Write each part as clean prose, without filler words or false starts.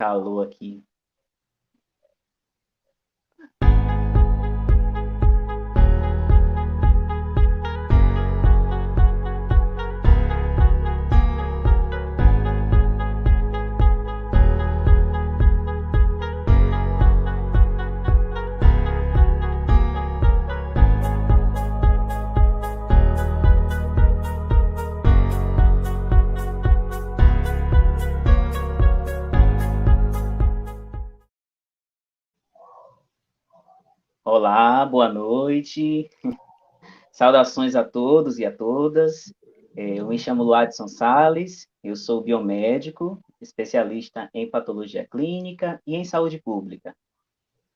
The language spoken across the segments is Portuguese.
calor aqui. Olá, boa noite. Saudações a todos e a todas. Eu me chamo Luadson Sales, eu sou biomédico, especialista em patologia clínica e em saúde pública.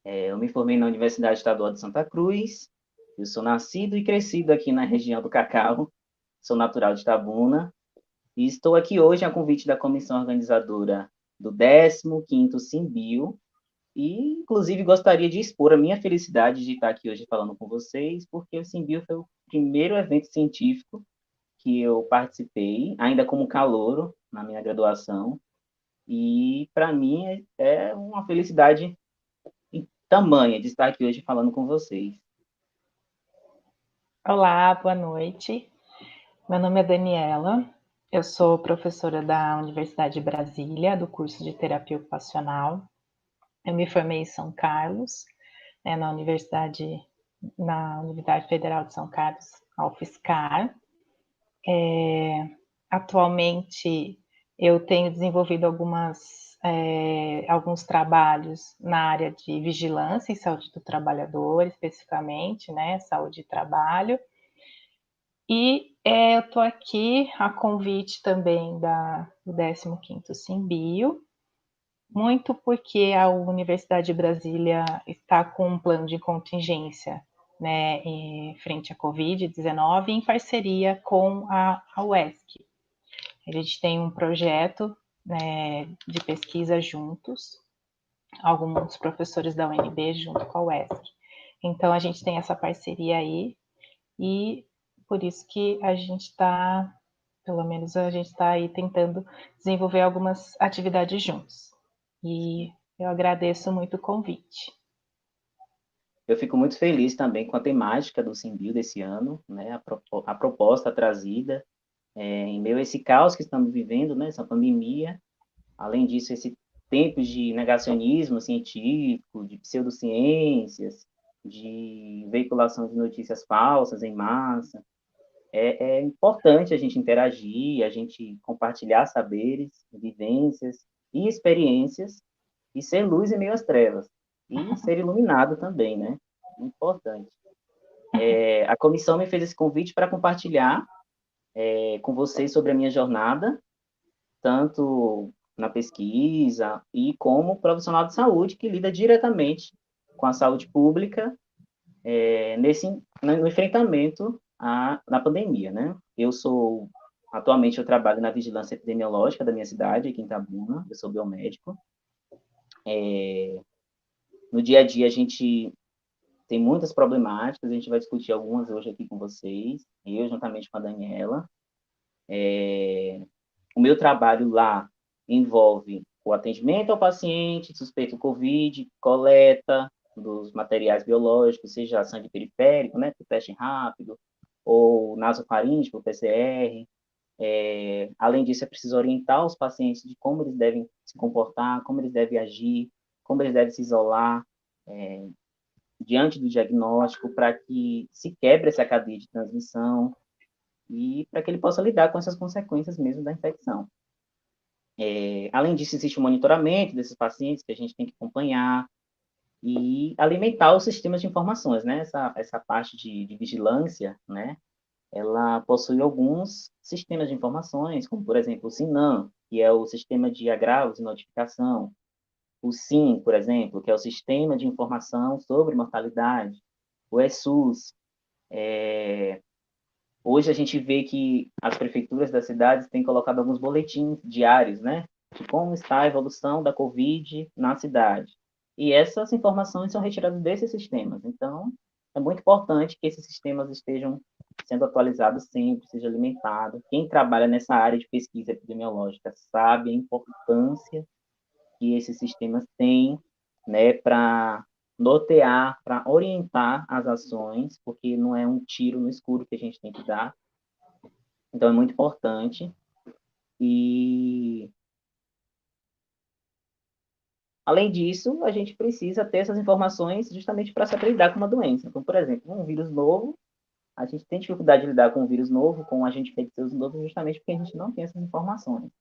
Eu me formei na Universidade Estadual de Santa Cruz. Eu sou nascido e crescido aqui na região do Cacau. Sou natural de Itabuna e estou aqui hoje a convite da comissão organizadora do 15º Simbio. E, inclusive, gostaria de expor a minha felicidade de estar aqui hoje falando com vocês, porque o Simbio foi o primeiro evento científico que eu participei, ainda como calouro, na minha graduação. E, para mim, é uma felicidade tamanha de estar aqui hoje falando com vocês. Olá, boa noite. Meu nome é Daniela, eu sou professora da Universidade de Brasília, do curso de terapia ocupacional. Eu me formei em São Carlos, na Universidade Federal de São Carlos, a UFSCar. Atualmente, eu tenho desenvolvido alguns trabalhos na área de vigilância e saúde do trabalhador, especificamente, saúde e trabalho. E eu estou aqui a convite também do 15º Simbio, muito porque a Universidade de Brasília está com um plano de contingência, em frente à Covid-19, em parceria com a UESC. A gente tem um projeto, de pesquisa juntos, alguns professores da UNB junto com a UESC. Então, a gente tem essa parceria aí, e por isso que a gente está, pelo menos a gente está aí tentando desenvolver algumas atividades juntos. E eu agradeço muito o convite. Eu fico muito feliz também com a temática do Simbio desse ano, né? A proposta trazida, em meio a esse caos que estamos vivendo, né? Essa pandemia. Além disso, esse tempo de negacionismo científico, de pseudociências, de veiculação de notícias falsas em massa. É importante a gente interagir, a gente compartilhar saberes, vivências e experiências e ser luz em meio às trevas. E ser iluminado também, né? Importante. A comissão me fez esse convite para compartilhar com vocês sobre a minha jornada, tanto na pesquisa e como profissional de saúde que lida diretamente com a saúde pública no enfrentamento na pandemia, né? Atualmente eu trabalho na vigilância epidemiológica da minha cidade, aqui em Itabuna, eu sou biomédico. No dia a dia a gente tem muitas problemáticas, a gente vai discutir algumas hoje aqui com vocês, eu juntamente com a Daniela. O meu trabalho lá envolve o atendimento ao paciente suspeito Covid, coleta dos materiais biológicos, seja sangue periférico, né, por teste rápido, ou nasofaríngeo, por PCR. Além disso, é preciso orientar os pacientes de como eles devem se comportar, como eles devem agir, como eles devem se isolar diante do diagnóstico, para que se quebre essa cadeia de transmissão e para que ele possa lidar com essas consequências mesmo da infecção. Além disso, existe o monitoramento desses pacientes que a gente tem que acompanhar e alimentar os sistemas de informações, né? Essa parte de vigilância, né? Ela possui alguns sistemas de informações, como, por exemplo, o SINAM, que é o Sistema de Agravos e Notificação, o SIM, por exemplo, que é o Sistema de Informação sobre Mortalidade, o ESUS. Hoje a gente vê que as prefeituras das cidades têm colocado alguns boletins diários, né, de como está a evolução da Covid na cidade. E essas informações são retiradas desses sistemas. Então, é muito importante que esses sistemas estejam sendo atualizados sempre, seja alimentado. Quem trabalha nessa área de pesquisa epidemiológica sabe a importância que esses sistemas têm, né, para nortear, para orientar as ações, porque não é um tiro no escuro que a gente tem que dar. Então, é muito importante. E, além disso, a gente precisa ter essas informações justamente para saber lidar com uma doença. Então, por exemplo, um vírus novo, a gente tem dificuldade de lidar com um vírus novo, com um agente infeccioso novo, justamente porque a gente não tem essas informações.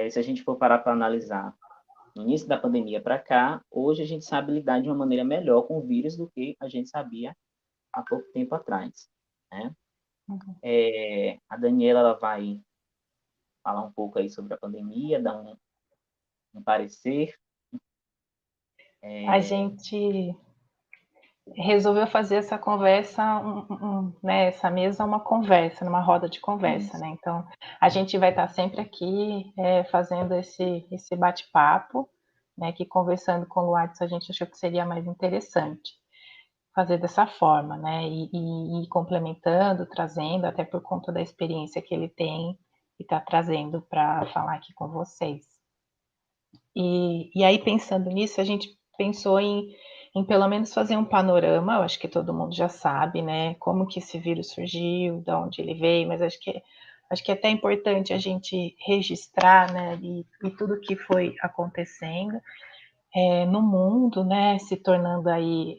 Se a gente for parar para analisar no início da pandemia para cá, hoje a gente sabe lidar de uma maneira melhor com o vírus do que a gente sabia há pouco tempo atrás, né? A Daniela ela vai falar um pouco aí sobre a pandemia, dar um parecer. A gente resolveu fazer essa conversa, né, essa mesa uma conversa, numa roda de conversa, né? Então, a gente vai estar sempre aqui fazendo esse bate-papo, né? Que conversando com o Luardes a gente achou que seria mais interessante fazer dessa forma, né? E complementando, trazendo, até por conta da experiência que ele tem e está trazendo para falar aqui com vocês. E aí, pensando nisso, a gente pensou em pelo menos fazer um panorama, eu acho que todo mundo já sabe, né, como que esse vírus surgiu, de onde ele veio, mas acho que é até importante a gente registrar, né, e tudo que foi acontecendo no mundo, né, se tornando aí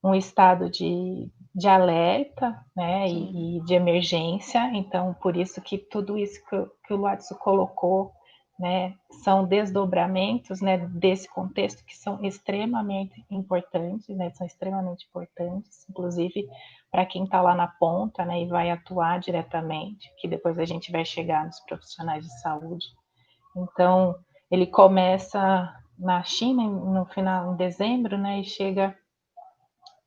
um estado de alerta, né, e de emergência. Então, por isso que tudo isso que o Lúcio colocou, né, são desdobramentos, né, desse contexto que são extremamente importantes, né, são extremamente importantes, inclusive para quem está lá na ponta, né, e vai atuar diretamente, que depois a gente vai chegar nos profissionais de saúde. Então, ele começa na China no final, em dezembro, né, e chega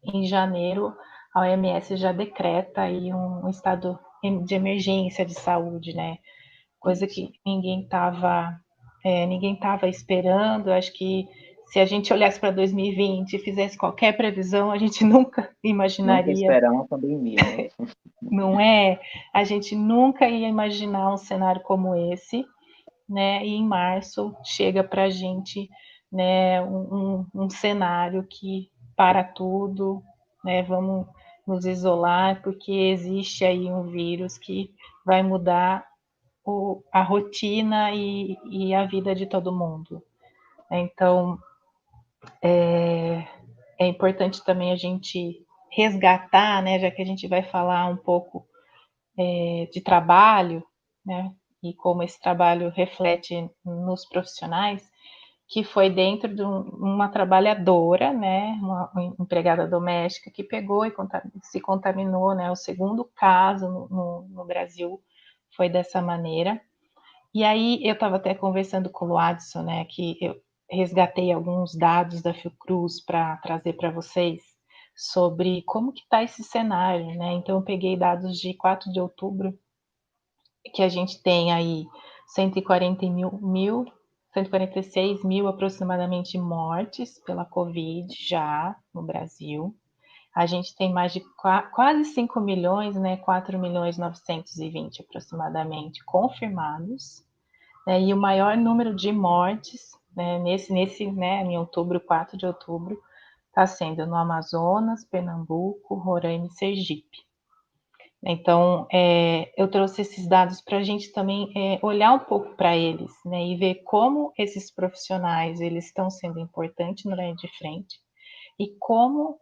em janeiro, a OMS já decreta aí um estado de emergência de saúde, né? Coisa que ninguém estava esperando. Acho que se a gente olhasse para 2020 e fizesse qualquer previsão, a gente nunca Nunca imaginaria. esperar uma pandemia, né? Não é? A gente nunca ia imaginar um cenário como esse, né? E em março chega para a gente, né, um cenário que para tudo, né? Vamos nos isolar porque existe aí um vírus que vai mudar a rotina e a vida de todo mundo. Então, é importante também a gente resgatar, né, já que a gente vai falar um pouco de trabalho, né, e como esse trabalho reflete nos profissionais, que foi dentro de uma trabalhadora, né, uma empregada doméstica que pegou e se contaminou, né, o segundo caso no Brasil foi dessa maneira. E aí eu estava até conversando com o Adson, né, que eu resgatei alguns dados da Fiocruz para trazer para vocês sobre como que está esse cenário, né? Então eu peguei dados de 4 de outubro, que a gente tem aí 146 mil aproximadamente mortes pela Covid já no Brasil. A gente tem mais de quase 5 milhões, né, 4 milhões 920 aproximadamente confirmados, né, e o maior número de mortes, né, né, em outubro, 4 de outubro, está sendo no Amazonas, Pernambuco, Roraima e Sergipe. Então, eu trouxe esses dados para a gente também olhar um pouco para eles, né, e ver como esses profissionais eles estão sendo importantes no linha de frente e como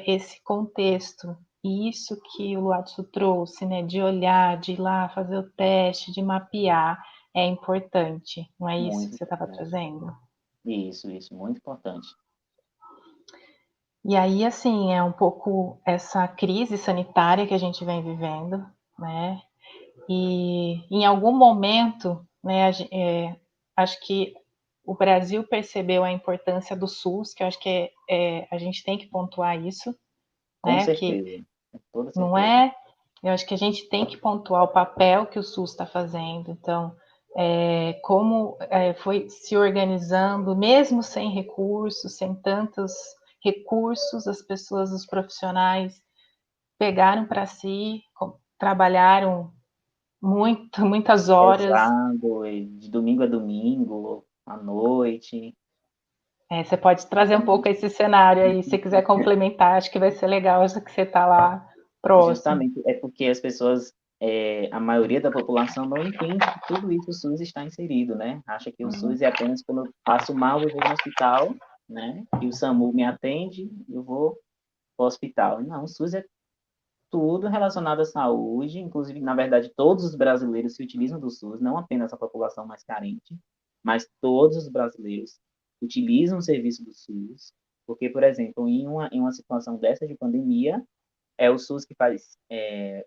esse contexto e isso que o Luatsu trouxe, né, de olhar, de ir lá fazer o teste, de mapear, é importante. Não é isso Muito que você estava importante. trazendo? Isso, muito importante. E aí, assim, é um pouco essa crise sanitária que a gente vem vivendo, né? E em algum momento, né, acho que o Brasil percebeu a importância do SUS, que eu acho que a gente tem que pontuar isso, Com né? Que certeza. Com toda não certeza. é. Eu acho que a gente tem que pontuar o papel que o SUS está fazendo. Então, como foi se organizando, mesmo sem recursos, sem tantos recursos, as pessoas, os profissionais pegaram para si, trabalharam Muitas horas. pesado, e de domingo a domingo, à noite. Você pode trazer um pouco esse cenário aí, se quiser complementar, acho que vai ser legal, já que você está lá próximo. Justamente, é porque as pessoas, a maioria da população não entende que tudo isso o SUS está inserido, né? Acha que o Uhum. SUS é apenas quando eu passo mal, eu vou no hospital, né? E o SAMU me atende, eu vou para o hospital. Não, o SUS é tudo relacionado à saúde, inclusive, na verdade, todos os brasileiros se utilizam do SUS, não apenas a população mais carente, mas todos os brasileiros utilizam o serviço do SUS, porque, por exemplo, em uma situação dessa de pandemia, é o SUS que faz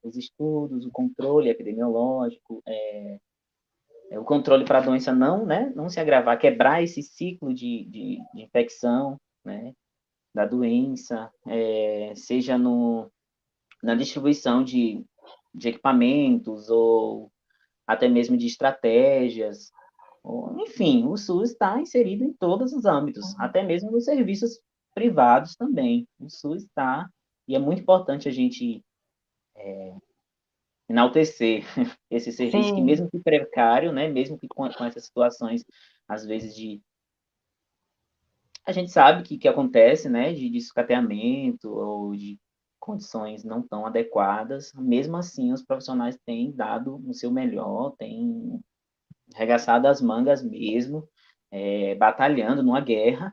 os estudos, o controle epidemiológico, o controle para a doença não, né, não se agravar, quebrar esse ciclo de infecção, né, da doença, seja na distribuição de equipamentos ou até mesmo de estratégias. Ou, enfim, o SUS está inserido em todos os âmbitos, até mesmo nos serviços privados também. O SUS está, e é muito importante a gente enaltecer esse serviço, que Sim, mesmo que precário, né, mesmo que com essas situações, às vezes, a gente sabe que acontece, né, de sucateamento ou de condições não tão adequadas, mesmo assim os profissionais têm dado o seu melhor, têm arregaçado as mangas mesmo, batalhando numa guerra,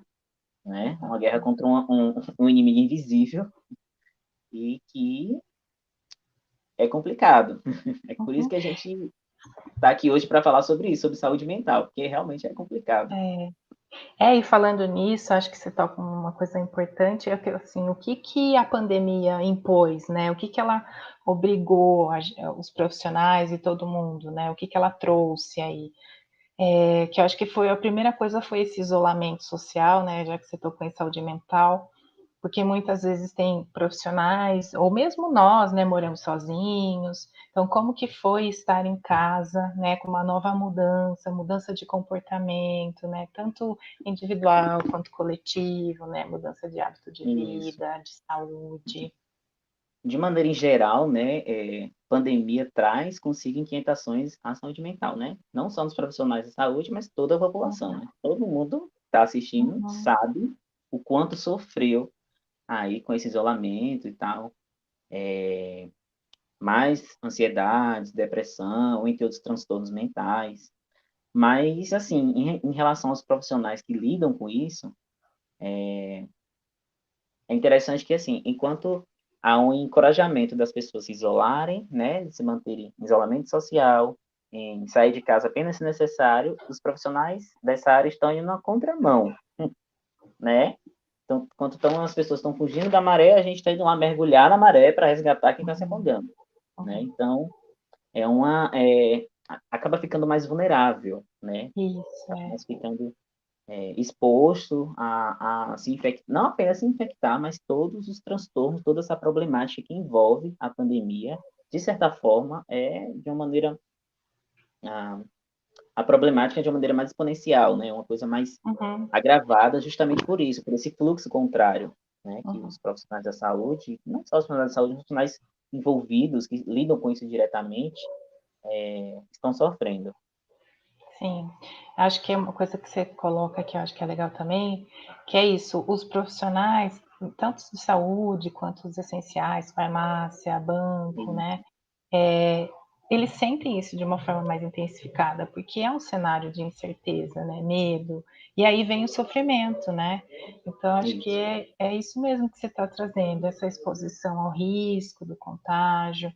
né, uma guerra contra um inimigo invisível e que é complicado. É por isso uhum. que a gente está aqui hoje para falar sobre isso, sobre saúde mental, porque realmente é complicado. E falando nisso, acho que você toca uma coisa importante, é que, assim, o que que a pandemia impôs, né? O que que ela obrigou os profissionais e todo mundo, né? O que que ela trouxe aí? Que eu acho que foi a primeira coisa foi esse isolamento social, né? Já que você tocou em saúde mental, porque muitas vezes tem profissionais, ou mesmo nós, né, moramos sozinhos. Então, como que foi estar em casa, né, com uma nova mudança, mudança de comportamento, né, tanto individual quanto coletivo, né, mudança de hábito de Isso. vida, de saúde. De maneira em geral, né, pandemia traz consigo inquietações à saúde mental, né? Não só nos profissionais da saúde, mas toda a população, Uhum, né? Todo mundo está assistindo uhum, sabe o quanto sofreu aí com esse isolamento e tal, mais ansiedade, depressão, entre outros transtornos mentais. Mas, assim, em relação aos profissionais que lidam com isso, é interessante que, assim, enquanto há um encorajamento das pessoas se isolarem, né, de se manterem em isolamento social, em sair de casa apenas se necessário, os profissionais dessa área estão indo na contramão, né? Então, enquanto as pessoas estão fugindo da maré, a gente está indo lá mergulhar na maré para resgatar quem está se uhum, afogando, né? uhum. Então, acaba ficando mais vulnerável, né? Isso, Acaba mais ficando exposto a se infectar, não apenas se infectar, mas todos os transtornos, toda essa problemática que envolve a pandemia, de certa forma, de uma maneira, a, a problemática é de uma maneira mais exponencial, né? Uma coisa mais uhum, agravada justamente por isso, por esse fluxo contrário, né? Que uhum. os profissionais da saúde, não só os profissionais da saúde, os profissionais envolvidos, que lidam com isso diretamente, estão sofrendo. Sim, acho que é uma coisa que você coloca que eu acho que é legal também, que é isso, os profissionais, tanto de saúde quanto os essenciais, farmácia, banco, né, é, eles sentem isso de uma forma mais intensificada, porque é um cenário de incerteza, né, medo, e aí vem o sofrimento, né? Então, acho que Isso, é isso mesmo que você está trazendo, essa exposição ao risco do contágio,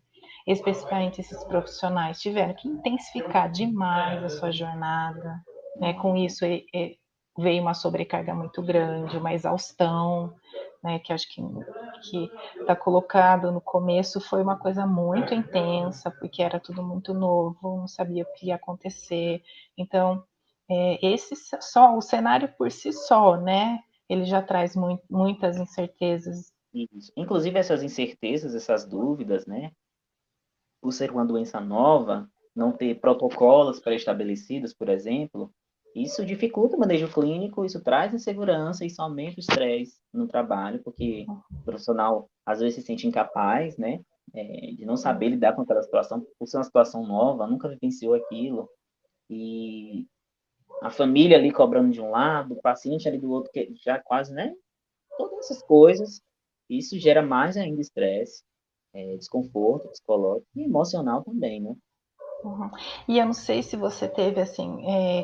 especificamente esses profissionais tiveram que intensificar demais a sua jornada, né? Com isso veio uma sobrecarga muito grande, uma exaustão, né? Que acho que está colocado no começo foi uma coisa muito intensa, porque era tudo muito novo, não sabia o que ia acontecer. Então, esse só o cenário por si só, né? Ele já traz muitas incertezas. isso. Inclusive essas incertezas, essas dúvidas, né? Por ser uma doença nova, não ter protocolos pré-estabelecidos, por exemplo, isso dificulta o manejo clínico, isso traz insegurança, isso aumenta o estresse no trabalho, porque o profissional às vezes se sente incapaz, né? de não saber lidar com aquela situação, por ser uma situação nova, nunca vivenciou aquilo, e a família ali cobrando de um lado, o paciente ali do outro, que já quase, né? Todas essas coisas, isso gera mais ainda estresse, desconforto psicológico e emocional também, né? Uhum. E eu não sei se você teve assim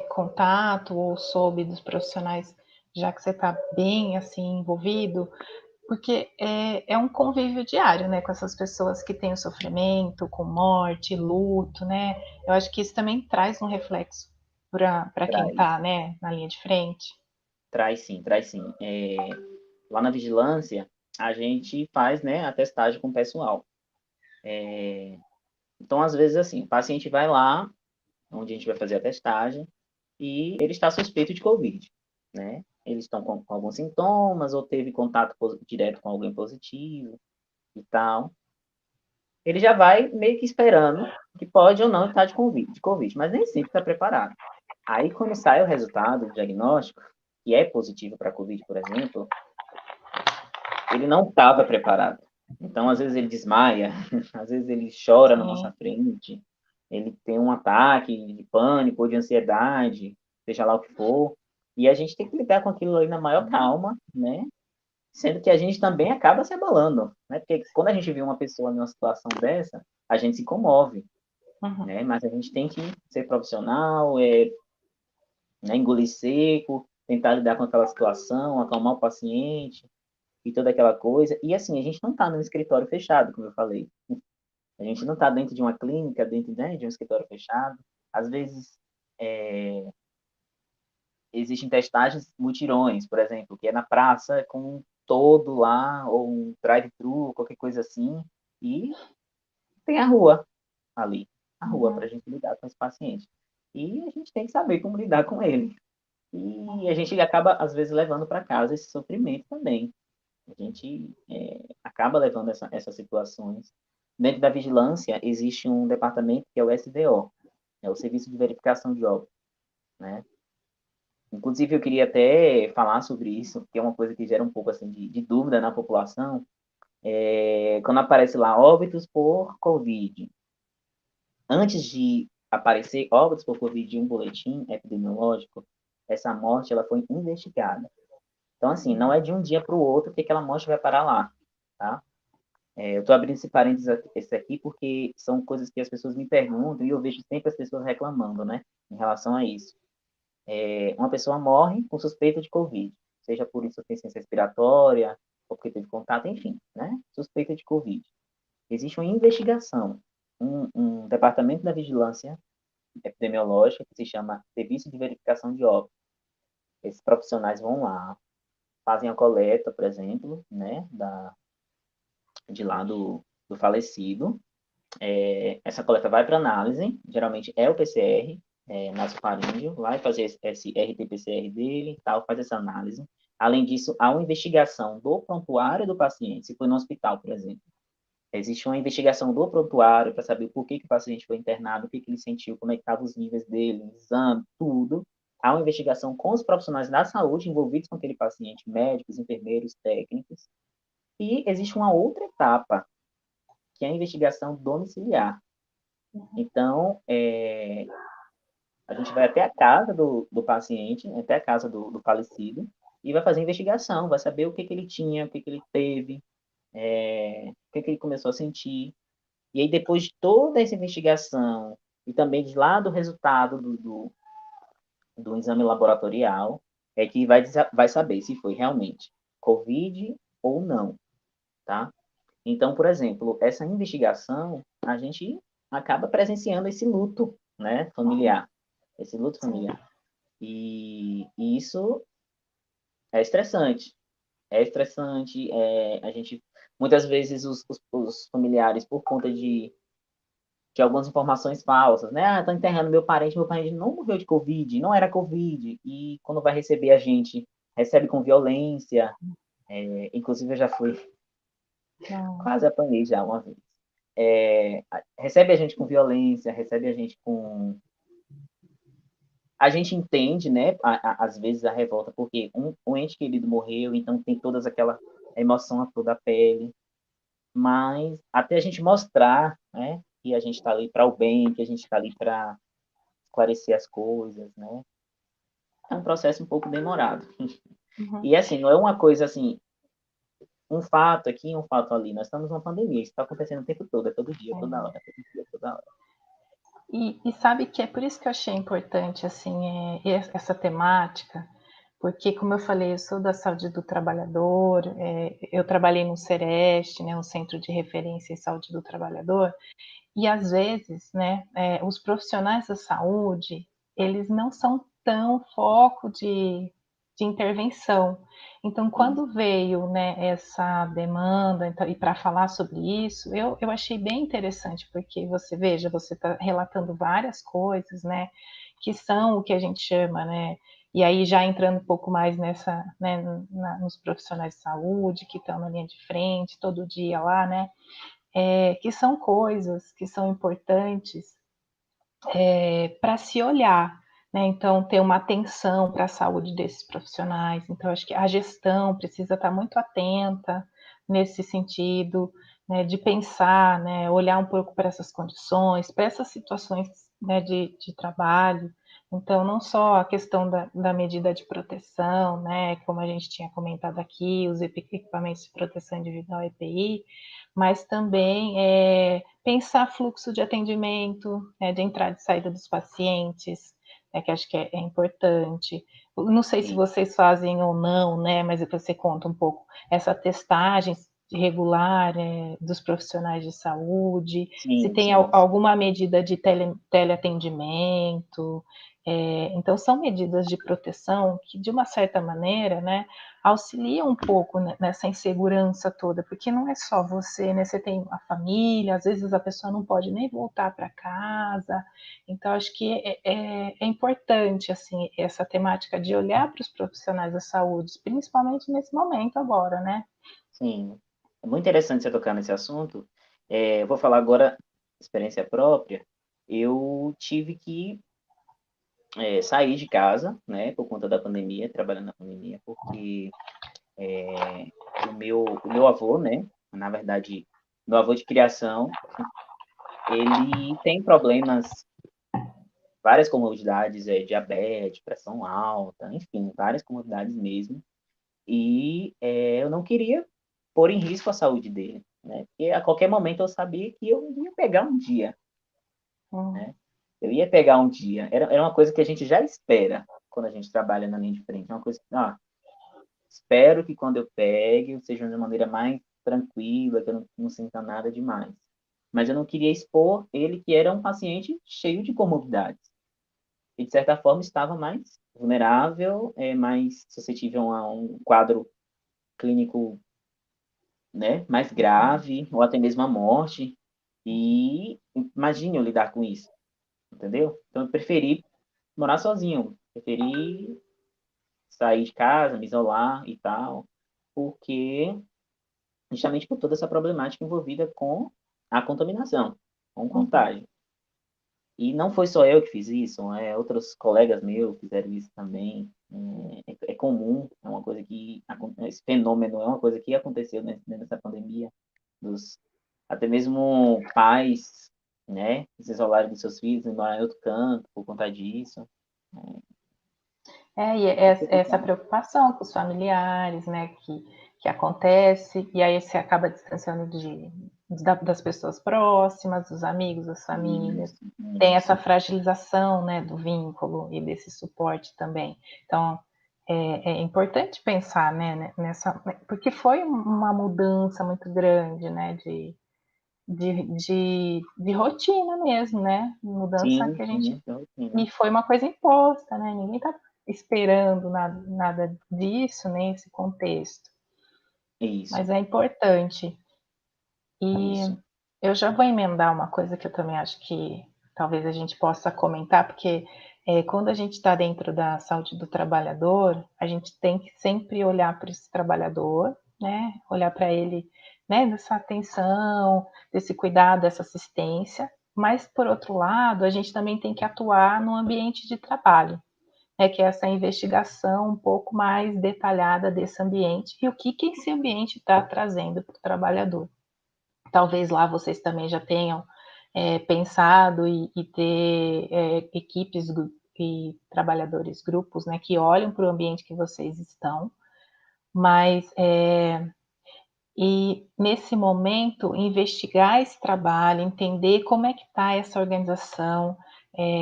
contato ou soube dos profissionais, já que você está bem assim envolvido, porque é um convívio diário, né, com essas pessoas que têm o sofrimento, com morte, luto, né? Eu acho que isso também traz um reflexo para quem Traz, está, né, na linha de frente. traz sim, traz sim. Lá na vigilância, a gente faz, né, a testagem com o pessoal. Então, às vezes, assim, o paciente vai lá, onde a gente vai fazer a testagem, e ele está suspeito de Covid, né? Eles estão com alguns sintomas, ou teve contato direto com alguém positivo e tal. Ele já vai meio que esperando que pode ou não estar de COVID, mas nem sempre está preparado. Aí, quando sai o resultado do diagnóstico, que é positivo para COVID, por exemplo, ele não estava preparado. Então, às vezes ele desmaia, às vezes ele chora na nossa Sim. frente, ele tem um ataque de pânico ou de ansiedade, seja lá o que for, e a gente tem que lidar com aquilo ali na maior calma, né? Sendo que a gente também acaba se abalando, né? Porque quando a gente vê uma pessoa numa situação dessa, a gente se comove, Uhum. né? Mas a gente tem que ser profissional, né? Engolir seco, tentar lidar com aquela situação, acalmar o paciente e toda aquela coisa. E assim, a gente não está num escritório fechado, como eu falei. A gente não está dentro de uma clínica, dentro, né, de um escritório fechado. Às vezes, é, existem testagens mutirões, por exemplo, que é na praça com um todo lá, ou um drive-thru, qualquer coisa assim, e tem a rua ali, a rua para a Uhum. gente lidar com esse paciente. E a gente tem que saber como lidar com ele. E a gente acaba, às vezes, levando para casa esse sofrimento também. A gente acaba levando essas situações. Dentro da vigilância, existe um departamento que é o SVO, é o Serviço de Verificação de Óbitos, né? Inclusive, eu queria até falar sobre isso, que é uma coisa que gera um pouco assim, de dúvida na população. Quando aparece lá óbitos por Covid, antes de aparecer óbitos por Covid em um boletim epidemiológico, essa morte ela foi investigada. Então, assim, não é de um dia para o outro que aquela morte vai parar lá, tá? Eu estou abrindo esse aqui porque são coisas que as pessoas me perguntam e eu vejo sempre as pessoas reclamando, né, em relação a isso. Uma pessoa morre com suspeita de Covid, seja por insuficiência respiratória, ou porque teve contato, enfim, né, suspeita de Covid. Existe uma investigação, um departamento da vigilância epidemiológica que se chama Serviço de Verificação de Óbitos. Esses profissionais vão lá, fazem a coleta, por exemplo, né, de lá do falecido. Essa coleta vai para análise, geralmente é o PCR, nasofaríngeo, vai fazer esse RT-PCR dele e tal, faz essa análise. Além disso, há uma investigação do prontuário do paciente, se foi no hospital, por exemplo. Existe uma investigação do prontuário para saber por que o paciente foi internado, o que ele sentiu, como é que estavam os níveis dele, exame, tudo. Há uma investigação com os profissionais da saúde envolvidos com aquele paciente, médicos, enfermeiros, técnicos. E existe uma outra etapa, que é a investigação domiciliar. Então, a gente vai até a casa do paciente, né, até a casa do falecido, e vai fazer a investigação, vai saber o que ele tinha, o que ele teve, o que ele começou a sentir. E aí, depois de toda essa investigação, e também de lá do resultado do exame laboratorial, é que vai saber se foi realmente COVID ou não, tá? Então, por exemplo, essa investigação, a gente acaba presenciando esse luto, né, familiar, esse luto Sim. familiar. E isso é estressante. É estressante, a gente, muitas vezes, os familiares, por conta de algumas informações falsas, né? Ah, tô enterrando meu parente não morreu de Covid, não era Covid, e quando vai receber a gente, recebe com violência, inclusive eu já fui, Não. quase apanhei já uma vez. Recebe a gente com violência, recebe a gente com. A gente entende, né, às vezes a revolta, porque um ente querido morreu, então tem todas aquela emoção à flor da pele. mas até a gente mostrar, né, que a gente está ali para o bem, que a gente está ali para esclarecer as coisas, né, é um processo um pouco demorado. Uhum. E assim, não é uma coisa assim, um fato aqui, um fato ali. Nós estamos numa pandemia, isso está acontecendo o tempo todo, é todo dia, toda hora, todo dia, toda hora. E sabe que é por isso que eu achei importante assim essa temática, porque como eu falei, eu sou da saúde do trabalhador, eu trabalhei no Sereste, né, um centro de referência em saúde do trabalhador, e às vezes, né, os profissionais da saúde, eles não são tão foco de intervenção. Então, Sim, quando veio, né, essa demanda, então, e para falar sobre isso, eu achei bem interessante, porque você veja, você está relatando várias coisas, né, que são o que a gente chama, né, e aí já entrando um pouco mais nessa, né, nos profissionais de saúde que estão na linha de frente todo dia lá, né, que são coisas que são importantes para se olhar, né? Então, ter uma atenção para a saúde desses profissionais. Então, acho que a gestão precisa estar muito atenta nesse sentido, né, de pensar, né, olhar um pouco para essas condições, para essas situações, né, de trabalho. Então, não só a questão da medida de proteção, né, como a gente tinha comentado aqui, os equipamentos de proteção individual EPI, mas também pensar fluxo de atendimento, né, de entrada e saída dos pacientes, né, que acho que é importante. Não sei se sim, vocês fazem ou não, né, mas você conta um pouco essa testagem regular dos profissionais de saúde, se sim, tem sim, sim. alguma medida de teleatendimento. Então, são medidas de proteção que, de uma certa maneira, né, auxilia um pouco nessa insegurança toda, porque não é só você, né? Você tem a família, às vezes a pessoa não pode nem voltar para casa. Então, acho que é importante, assim, essa temática de olhar para os profissionais da saúde, principalmente nesse momento agora, né? Sim. É muito interessante você tocar nesse assunto. Eu vou falar agora experiência própria. Eu tive que sair de casa, né, por conta da pandemia, trabalhando na pandemia, porque o meu avô, né, na verdade, meu avô de criação, ele tem problemas, várias comorbidades, diabetes, pressão alta, enfim, várias comorbidades mesmo. E eu não queria pôr em risco a saúde dele, né? Porque a qualquer momento eu sabia que eu ia pegar um dia, Hum, né? Eu ia pegar um dia. Era uma coisa que a gente já espera quando a gente trabalha na linha de frente. É uma coisa que, espero que quando eu pegue, seja de uma maneira mais tranquila, que eu não sinta nada demais. Mas eu não queria expor ele, que era um paciente cheio de comorbidades. E, de certa forma, estava mais vulnerável, mais suscetível a um quadro clínico, né, mais grave, ou até mesmo a morte. E imagine eu lidar com isso, entendeu? Então eu preferi morar sozinho, preferi sair de casa, me isolar e tal, porque justamente por toda essa problemática envolvida com a contaminação, com o uhum. contágio. E não foi só eu que fiz isso, outros colegas meus fizeram isso também. É comum, é uma coisa que esse fenômeno é uma coisa que aconteceu nessa pandemia, dos até mesmo pais, né, se isolarem dos seus filhos e morar em outro canto por conta disso. E É essa complicado. preocupação com os familiares, né, que acontece, e aí você acaba distanciando das pessoas próximas, dos amigos, das famílias. Isso, Tem essa isso. fragilização, né, do vínculo e desse suporte também. Então, é importante pensar, né, nessa, porque foi uma mudança muito grande, né, de rotina mesmo, né, mudança Sim, que a sim, gente é rotina. e foi uma coisa imposta, né? Ninguém está esperando nada disso, nem esse contexto. Isso, Mas é importante. E isso. eu já vou emendar uma coisa que eu também acho que talvez a gente possa comentar, porque quando a gente está dentro da saúde do trabalhador, a gente tem que sempre olhar para esse trabalhador, né? Olhar para ele, né? Dessa atenção, desse cuidado, dessa assistência. Mas, por outro lado, a gente também tem que atuar no ambiente de trabalho, que é essa investigação um pouco mais detalhada desse ambiente e o que esse ambiente está trazendo para o trabalhador. Talvez lá vocês também já tenham pensado e ter equipes e trabalhadores, grupos, né, que olham para o ambiente que vocês estão, mas e nesse momento investigar esse trabalho, entender como é que está essa organização,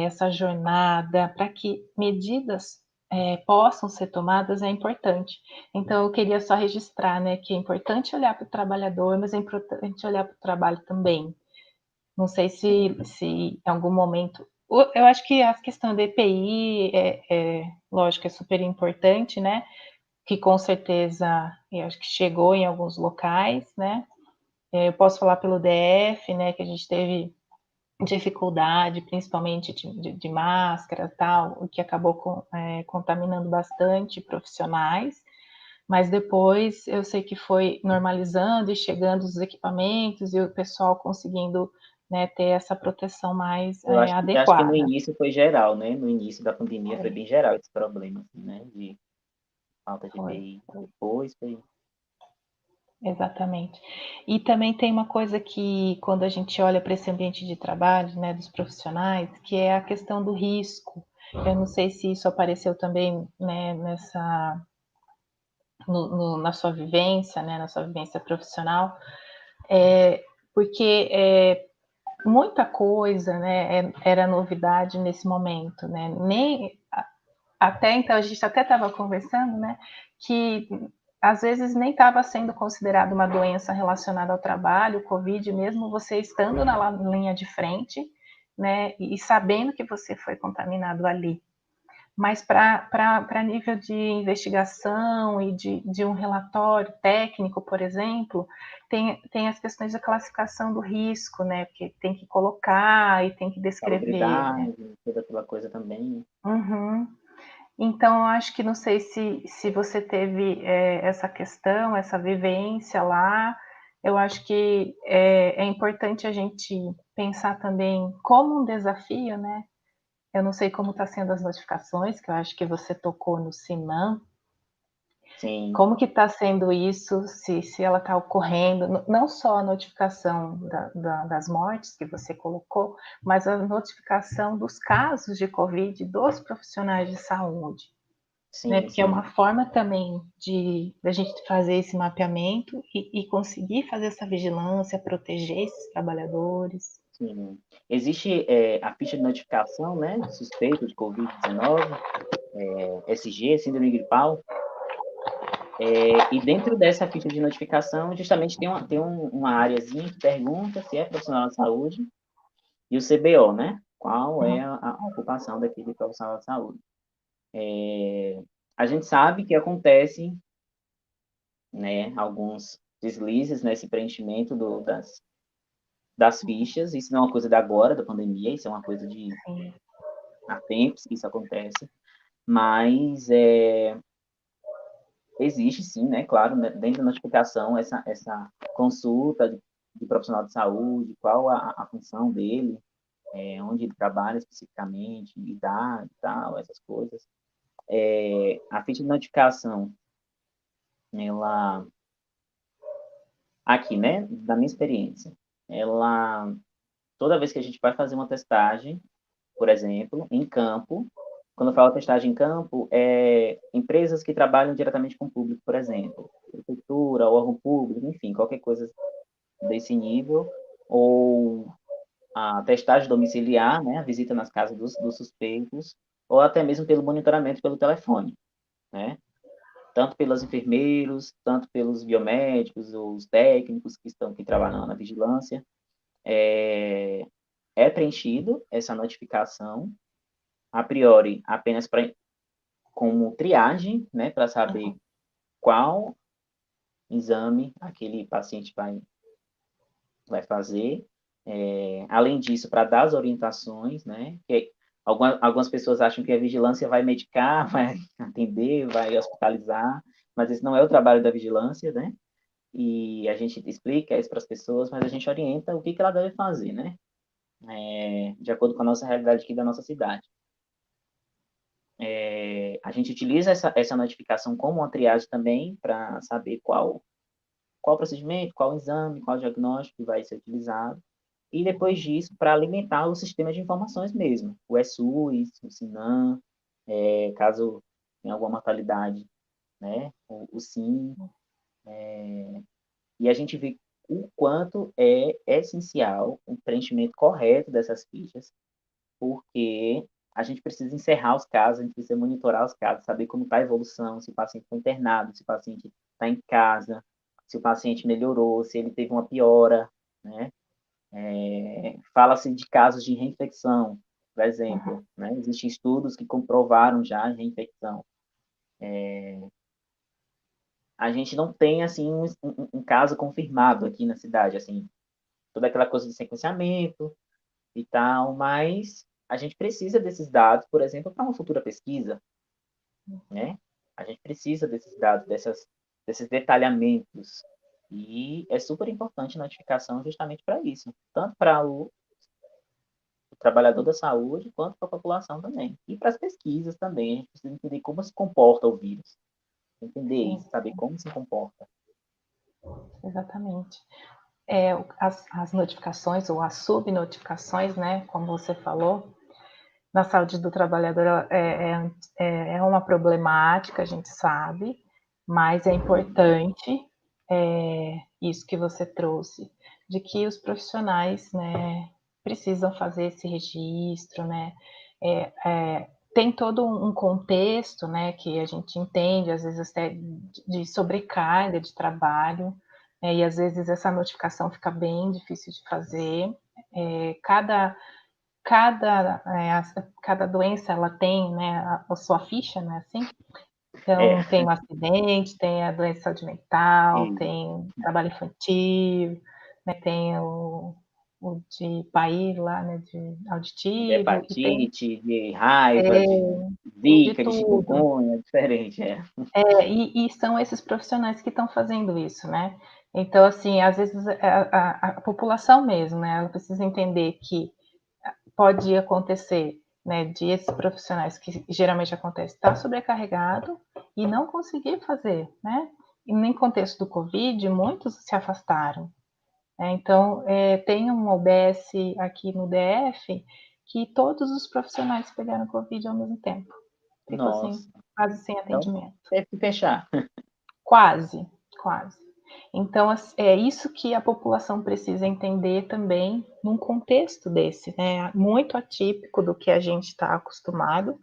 essa jornada, para que medidas possam ser tomadas é importante. Então eu queria só registrar, né, que é importante olhar para o trabalhador, mas é importante olhar para o trabalho também. Não sei se em algum momento. Eu acho que a questão da EPI lógico, é super importante, né? Que com certeza eu acho que chegou em alguns locais, né? Eu posso falar pelo DF, né? Que a gente teve dificuldade, principalmente de máscara tal, o que acabou contaminando bastante profissionais. Mas depois eu sei que foi normalizando e chegando os equipamentos e o pessoal conseguindo, né, ter essa proteção mais Eu acho que no adequada. início foi geral, né? No início da pandemia foi Foi, bem geral esse problema, assim, né? De falta de foi, EPI. Depois foi. exatamente. E também tem uma coisa que, quando a gente olha para esse ambiente de trabalho, né, dos profissionais, que é a questão do risco. Eu não sei se isso apareceu também, né, na sua vivência, né, na sua vivência profissional, porque muita coisa, né, era novidade nesse momento, né? Nem até então a gente até estava conversando, né, que às vezes nem estava sendo considerado uma doença relacionada ao trabalho, o Covid, mesmo você estando na linha de frente, né, e sabendo que você foi contaminado ali. Mas para nível de investigação e de um relatório técnico, por exemplo, tem as questões da classificação do risco, né? Porque tem que colocar e tem que descrever, né? Salubridade, toda aquela coisa também. Uhum. Então, eu acho que não sei se você teve essa questão, essa vivência lá. Eu acho que é importante a gente pensar também como um desafio, né? Eu não sei como está sendo as notificações, que eu acho que você tocou no Sinan. Sim, Como que está sendo isso, se ela está ocorrendo, não só a notificação das mortes que você colocou, mas a notificação dos casos de Covid dos profissionais de saúde, né? sim, Porque é sim. uma forma também da gente fazer esse mapeamento e conseguir fazer essa vigilância, proteger esses trabalhadores. Sim. Existe a ficha de notificação, né, de suspeito de Covid-19, SG, síndrome gripal, e dentro dessa ficha de notificação, justamente tem uma areazinha que pergunta se é profissional de saúde e o CBO, né? Qual é Uhum. a ocupação daquele profissional de saúde. A gente sabe que acontece, né, alguns deslizes nesse preenchimento das fichas, isso não é uma coisa da agora, da pandemia, isso é uma coisa de Sim. há tempos que isso acontece, mas existe sim, né, claro, né, dentro da notificação, essa consulta de profissional de saúde, qual a função dele, onde ele trabalha especificamente, idade e tal, essas coisas. A ficha de notificação, ela, aqui, né, da minha experiência, ela, toda vez que a gente vai fazer uma testagem, por exemplo, em campo, quando eu falo testagem em campo, empresas que trabalham diretamente com o público, por exemplo, prefeitura, órgão público, enfim, qualquer coisa desse nível, ou a testagem domiciliar, né, a visita nas casas dos suspeitos, ou até mesmo pelo monitoramento pelo telefone, né? Tanto pelos enfermeiros, tanto pelos biomédicos, os técnicos que trabalham na vigilância, é preenchido essa notificação, a priori, apenas como triagem, né, para saber Uhum. qual exame aquele paciente vai fazer. Além disso, para dar as orientações, né, que algumas pessoas acham que a vigilância vai medicar, vai atender, vai hospitalizar, mas esse não é o trabalho da vigilância, né? E a gente explica isso para as pessoas, mas a gente orienta o que ela deve fazer, né? De acordo com a nossa realidade aqui da nossa cidade. A gente utiliza essa notificação como uma triagem também para saber qual procedimento, qual exame, qual diagnóstico que vai ser utilizado, e depois disso, para alimentar o sistema de informações mesmo, o ESUS, o SINAM, caso tenha alguma mortalidade, né, o SIM, e a gente vê o quanto é essencial o preenchimento correto dessas fichas, porque a gente precisa encerrar os casos, a gente precisa monitorar os casos, saber como está a evolução, se o paciente foi internado, se o paciente está em casa, se o paciente melhorou, se ele teve uma piora, né? Fala-se de casos de reinfecção, por exemplo, né? Existem estudos que comprovaram já a reinfecção. A gente não tem, assim, um caso confirmado aqui na cidade, assim, toda aquela coisa de sequenciamento e tal, mas a gente precisa desses dados, por exemplo, para uma futura pesquisa, né? A gente precisa desses dados, desses detalhamentos. E é super importante a notificação justamente para isso, tanto para o trabalhador da saúde, quanto para a população também. E para as pesquisas também, a gente precisa entender como se comporta o vírus. Entender Sim, isso, saber como se comporta. exatamente. As notificações ou as subnotificações, né, como você falou, na saúde do trabalhador é uma problemática, a gente sabe, mas é importante isso que você trouxe, de que os profissionais, né, precisam fazer esse registro, né, tem todo um contexto, né, que a gente entende, às vezes até de sobrecarga de trabalho, e às vezes essa notificação fica bem difícil de fazer. Cada cada doença ela tem, né, a sua ficha, né, assim. É, Então tem o acidente, tem a doença de saúde mental, e tem trabalho infantil, né, tem o de PAI lá, né, de de auditivo e tem hepatite, de raiva, de é, de zika, de tudo. chikungunya, é diferente, é. E são esses profissionais que estão fazendo isso, né. Então, assim, às vezes a população mesmo, né, ela precisa entender que pode acontecer, né, de esses profissionais que geralmente acontece, estar sobrecarregado e não conseguir fazer, né? E no contexto do Covid, muitos se afastaram. Né? Então, tem um OBS aqui no DF que todos os profissionais pegaram Covid ao mesmo tempo. Ficou assim, Nossa, quase sem então atendimento. teve que fechar. Quase, quase. Então, é isso que a população precisa entender também num contexto desse, né? Muito atípico do que a gente está acostumado,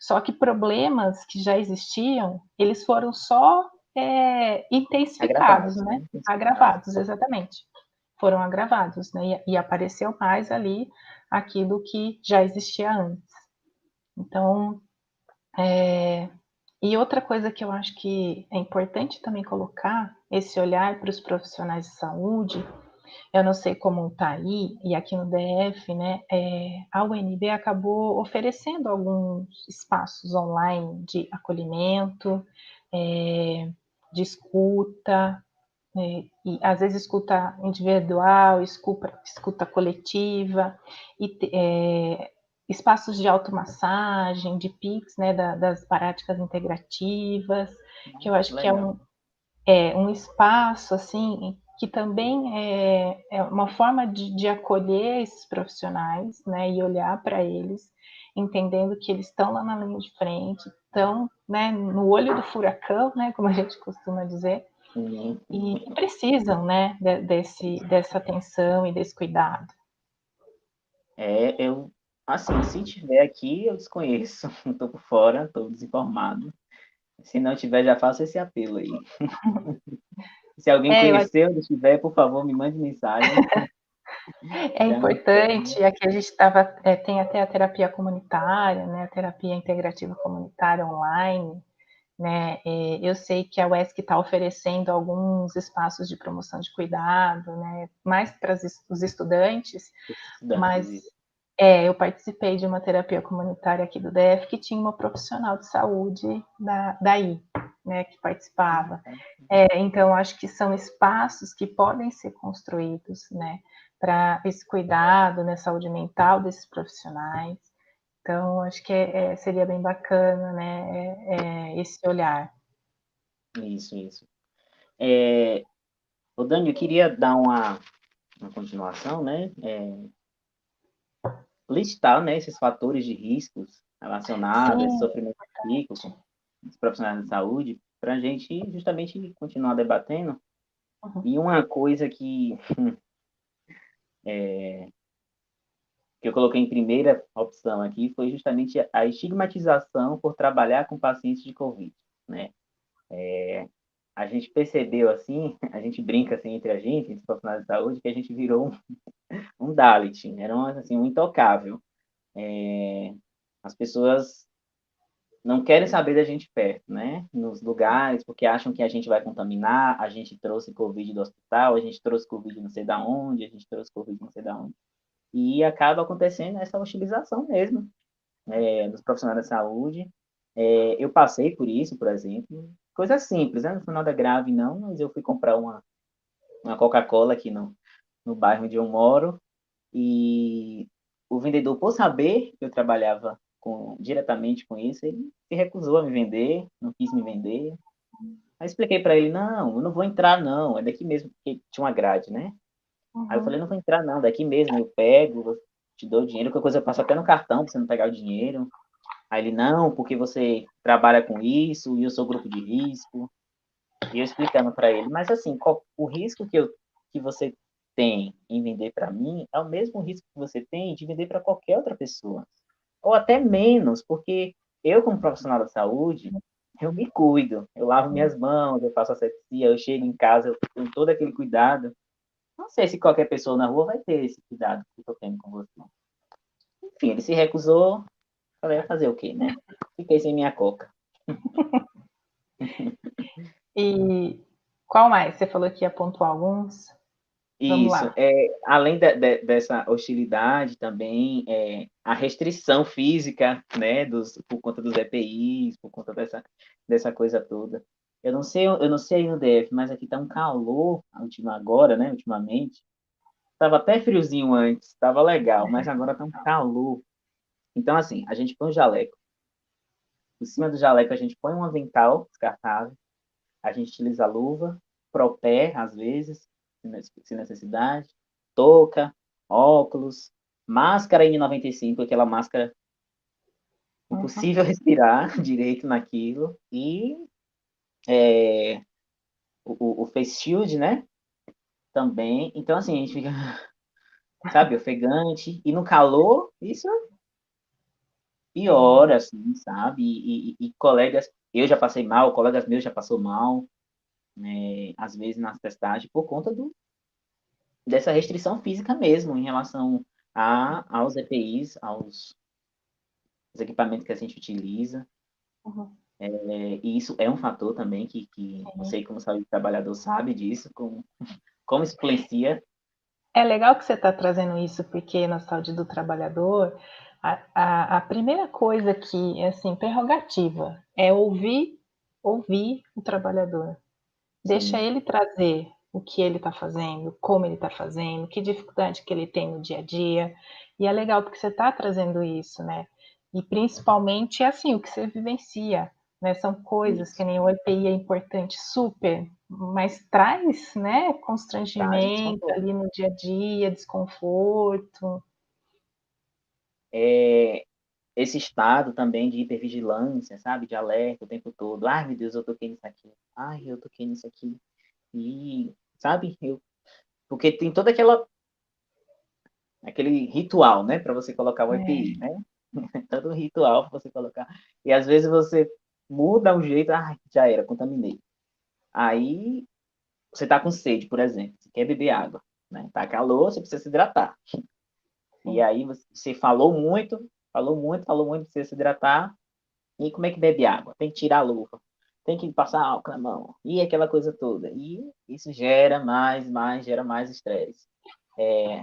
só que problemas que já existiam, eles foram só intensificados, Agravados, né? né? Intensificados. Agravados, exatamente. Foram agravados, né? E apareceu mais ali aquilo que já existia antes. Então, e outra coisa que eu acho que é importante também colocar, esse olhar para os profissionais de saúde, eu não sei como está aí, e aqui no DF, né, a UNB acabou oferecendo alguns espaços online de acolhimento, de escuta, e às vezes escuta individual, escuta coletiva, e espaços de automassagem, de PICs, né, das práticas integrativas, que eu acho que Legal. é um espaço assim que também é uma forma de acolher esses profissionais, né, e olhar para eles, entendendo que eles estão lá na linha de frente, estão, né, no olho do furacão, né, como a gente costuma dizer, Sim. e precisam, né, dessa atenção e desse cuidado. Eu, assim, se tiver aqui, eu desconheço, estou por fora, estou desinformado. Se não tiver, já faço esse apelo aí. Se alguém É, eu conheceu, se tiver, por favor, me mande mensagem. É Já me informe. importante, aqui a gente tem até a terapia comunitária, né, a terapia integrativa comunitária online, né, eu sei que a UESC está oferecendo alguns espaços de promoção de cuidado, né, mais para os estudantes, Estudantes, mas isso. eu participei de uma terapia comunitária aqui do DF que tinha uma profissional de saúde daí, né, que participava. Então, acho que são espaços que podem ser construídos, né, para esse cuidado, né, saúde mental desses profissionais. Então, acho que seria bem bacana, né, esse olhar. Isso, isso. Ô, Dani, eu queria dar uma continuação, né? Listar, né, esses fatores de riscos relacionados a esse Sim, sofrimento psíquico dos profissionais de saúde, para a gente justamente continuar debatendo. uhum, E uma coisa que eu coloquei em primeira opção aqui foi justamente a estigmatização por trabalhar com pacientes de Covid, né? A gente percebeu assim, a gente brinca assim entre os profissionais de saúde, que a gente virou um Dalit, era assim, um intocável. As pessoas não querem saber da gente perto, né? Nos lugares, porque acham que a gente vai contaminar, a gente trouxe Covid do hospital, a gente trouxe Covid não sei da onde, a gente trouxe Covid não sei da onde. E acaba acontecendo essa hostilização mesmo, dos profissionais da saúde. Eu passei por isso, por exemplo, coisa simples, né? Não foi nada grave não, mas eu fui comprar uma Coca-Cola aqui no bairro onde eu moro, e o vendedor, por saber que eu trabalhava diretamente com isso, ele se recusou a me vender, não quis me vender. Aí expliquei para ele, não, eu não vou entrar não, é daqui mesmo, porque tinha uma grade, né? Aí eu falei, uhum, não vou entrar não, daqui mesmo, eu pego, eu te dou dinheiro, qualquer coisa eu passo até no cartão para você não pegar o dinheiro. Aí ele, não, porque você trabalha com isso e eu sou grupo de risco. E eu explicando para ele, mas assim, o risco que você tem em vender para mim é o mesmo risco que você tem de vender para qualquer outra pessoa. Ou até menos, porque eu, como profissional da saúde, eu me cuido, eu lavo minhas mãos, eu faço asepsia, eu chego em casa, eu tenho todo aquele cuidado. Não sei se qualquer pessoa na rua vai ter esse cuidado que eu estou tendo com você. Enfim, ele se recusou, falei, vai fazer o quê, né? Fiquei sem minha coca. e qual mais? Você falou que ia pontuar alguns. Vamos Isso, lá. além dessa hostilidade também, a restrição física, né, por conta dos EPIs, por conta dessa coisa toda. Eu não sei aí no DF, mas aqui tá um calor, agora, né, ultimamente. Tava até friozinho antes, tava legal, mas agora tá um calor. Então, assim, a gente põe o jaleco. Em cima do jaleco, a gente põe um avental descartável, a gente utiliza a luva, propé, às vezes, se necessidade, touca, óculos, máscara N95, aquela máscara Uhum, impossível respirar direito naquilo, e o face shield, né? Também. Então, assim, a gente fica, sabe, ofegante, e no calor, isso sim. piora, assim, sabe? E colegas, eu já passei mal, colegas meus já passou mal, às vezes nas testagens, por conta dessa restrição física mesmo, em relação aos EPIs, aos equipamentos que a gente utiliza. Uhum, E isso é um fator também que sim. você, como saúde do trabalhador, sabe disso, como isso influencia. É legal que você está trazendo isso, porque na saúde do trabalhador, a primeira coisa que, é assim, prerrogativa, é ouvir o trabalhador. Deixa Sim, ele trazer o que ele está fazendo, como ele está fazendo, que dificuldade que ele tem no dia a dia. E é legal porque você está trazendo isso, né? E principalmente, assim, o que você vivencia, né? São coisas que isso. nem o EPI é importante, super, mas traz, né, Traz constrangimento desconforto. ali no dia a dia, desconforto. Esse estado também de hipervigilância, sabe? De alerta o tempo todo. Ai, meu Deus, eu toquei nisso aqui. Ai, eu toquei nisso aqui. E, sabe? Porque tem toda aquele ritual, né? Para você colocar o EPI, É, né? Todo um ritual para você colocar. E às vezes você muda um jeito, ah, já era, contaminei. Aí você está com sede, por exemplo, você quer beber água, né? Tá calor, você precisa se hidratar. E sim. aí você falou muito, precisa se hidratar. E como é que bebe água? Tem que tirar a luva, tem que passar álcool na mão, e aquela coisa toda. E isso gera mais estresse.